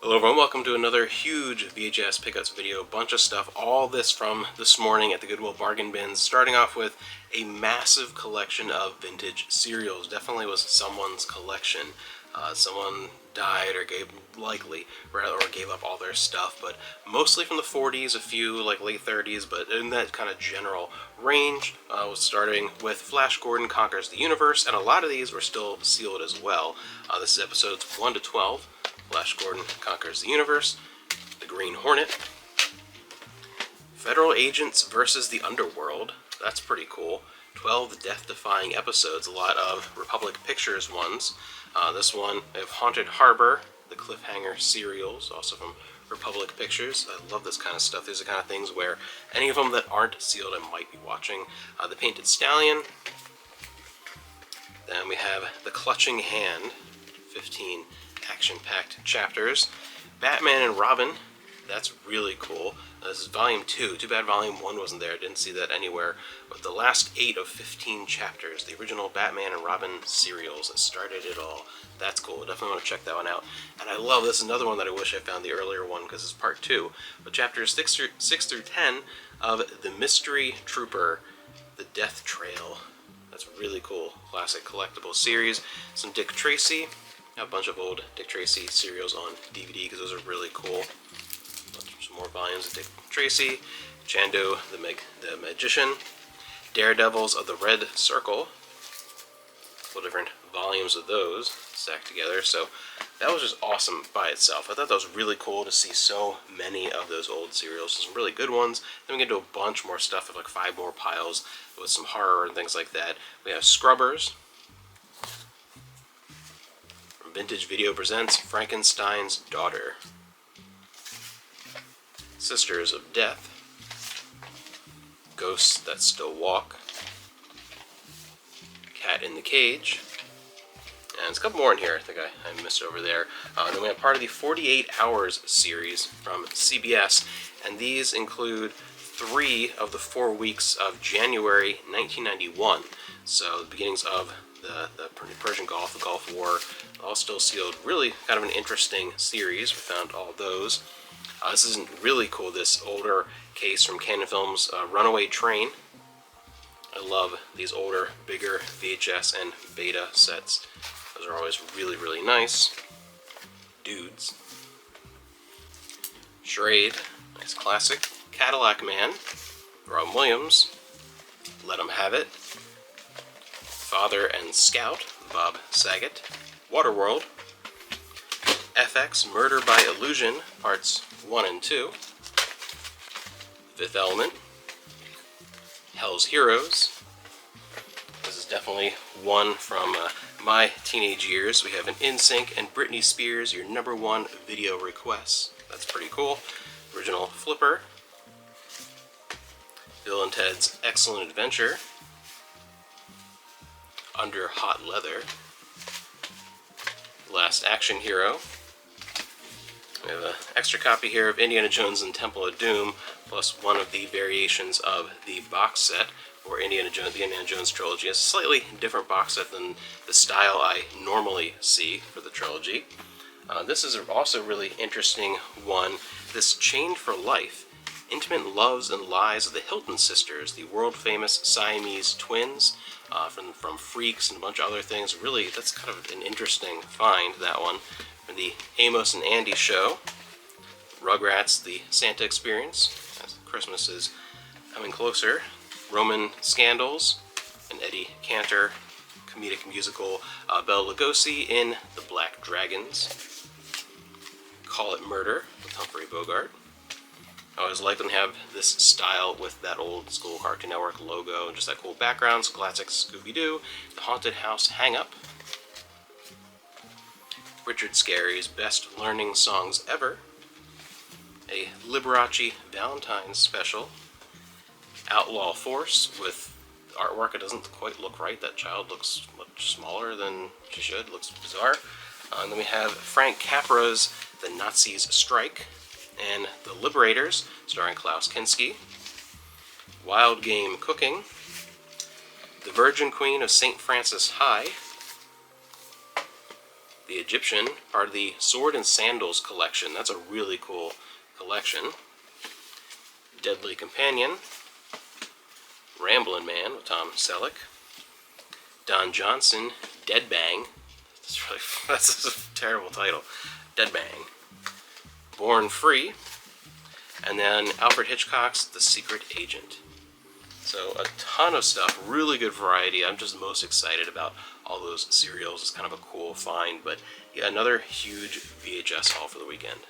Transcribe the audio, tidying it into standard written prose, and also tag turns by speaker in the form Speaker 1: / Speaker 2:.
Speaker 1: Hello everyone, welcome to another huge VHS pickups video. Bunch of stuff, all this from this morning at the Goodwill bargain bins. Starting off with a massive collection of vintage cereals. Definitely was someone's collection. Someone died or gave up all their stuff, but mostly from the 40s, a few like late 30s, but in that kind of general range. Was starting with Flash Gordon Conquers the Universe, and a lot of these were still sealed as well. This is episodes 1 to 12. Flash Gordon Conquers the Universe, The Green Hornet, Federal Agents versus the Underworld. That's pretty cool. 12 death-defying episodes, a lot of Republic Pictures ones. This one of Haunted Harbor, the Cliffhanger serials, also from Republic Pictures. I love this kind of stuff. These are the kind of things where any of them that aren't sealed I might be watching. The Painted Stallion. Then we have The Clutching Hand, 15 action-packed chapters. Batman and Robin, that's really cool. This is volume 2. Too bad volume 1 wasn't there. I didn't see that anywhere. But the last 8 of 15 chapters, the original Batman and Robin serials that started it all. That's cool. Definitely want to check that one out. And I love this. Another one that I wish I found the earlier one because it's part 2. But chapters 6 through 10 of The Mystery Trooper, The Death Trail. That's really cool. Classic collectible series. Some Dick Tracy. A bunch of old Dick Tracy serials on DVD because those are really cool. Some more volumes of Dick Tracy, Chando the Magician, Daredevils of the Red Circle. A couple different volumes of those stacked together. So that was just awesome by itself. I thought that was really cool to see so many of those old serials. Some really good ones. Then we get to a bunch more stuff of like 5 more piles with some horror and things like that. We have Scrubbers. Vintage Video presents Frankenstein's Daughter. Sisters of Death. Ghosts That Still Walk. Cat in the Cage. And there's a couple more in here I think I missed over there. Then we have part of the 48 Hours series from CBS, and these include 3 of the 4 weeks of January 1991. So the beginnings of the Persian Gulf, the Gulf War, all still sealed. Really kind of an interesting series. We found all those. This is really cool, this older case from Canon Films, Runaway Train. I love these older, bigger VHS and beta sets. Those are always really, really nice. Dudes. Charade, nice classic. Cadillac Man, Robin Williams. Let 'Em Have It. Father and Scout, Bob Saget. Waterworld. FX Murder by Illusion, parts 1 and 2. Fifth Element. Hell's Heroes. This is definitely one from my teenage years. We have an NSYNC and Britney Spears, your #1 video requests. That's pretty cool. Original Flipper. Bill and Ted's Excellent Adventure. Under Hot Leather. Last Action Hero. We have an extra copy here of Indiana Jones and Temple of Doom, plus one of the variations of the box set for Indiana Jones, the Indiana Jones trilogy. It's a slightly different box set than the style I normally see for the trilogy. This is also a really interesting one. This Chained for Life. Intimate Loves and Lies of the Hilton Sisters, the world-famous Siamese twins, from Freaks and a bunch of other things. Really, that's kind of an interesting find, that one. From the Amos and Andy Show, Rugrats, The Santa Experience, as Christmas is coming closer, Roman Scandals, an Eddie Cantor comedic musical, Bela Lugosi in The Black Dragons, Call It Murder with Humphrey Bogart. I always like when they have this style with that old school Cartoon Network logo and just that cool background. So classic Scooby-Doo, The Haunted House Hang-Up, Richard Scarry's Best Learning Songs Ever, a Liberace Valentine's special, Outlaw Force with artwork. It doesn't quite look right. That child looks much smaller than she should. Looks bizarre. And then we have Frank Capra's The Nazis Strike, and The Liberators, starring Klaus Kinski, Wild Game Cooking, The Virgin Queen of St. Francis High, The Egyptian, part of the Sword and Sandals collection. That's a really cool collection. Deadly Companion, Ramblin' Man with Tom Selleck, Don Johnson, Dead Bang. That's a terrible title. Dead Bang. Born Free, and then Alfred Hitchcock's The Secret Agent. So a ton of stuff, really good variety. I'm just most excited about all those serials. It's kind of a cool find, but yeah, another huge VHS haul for the weekend.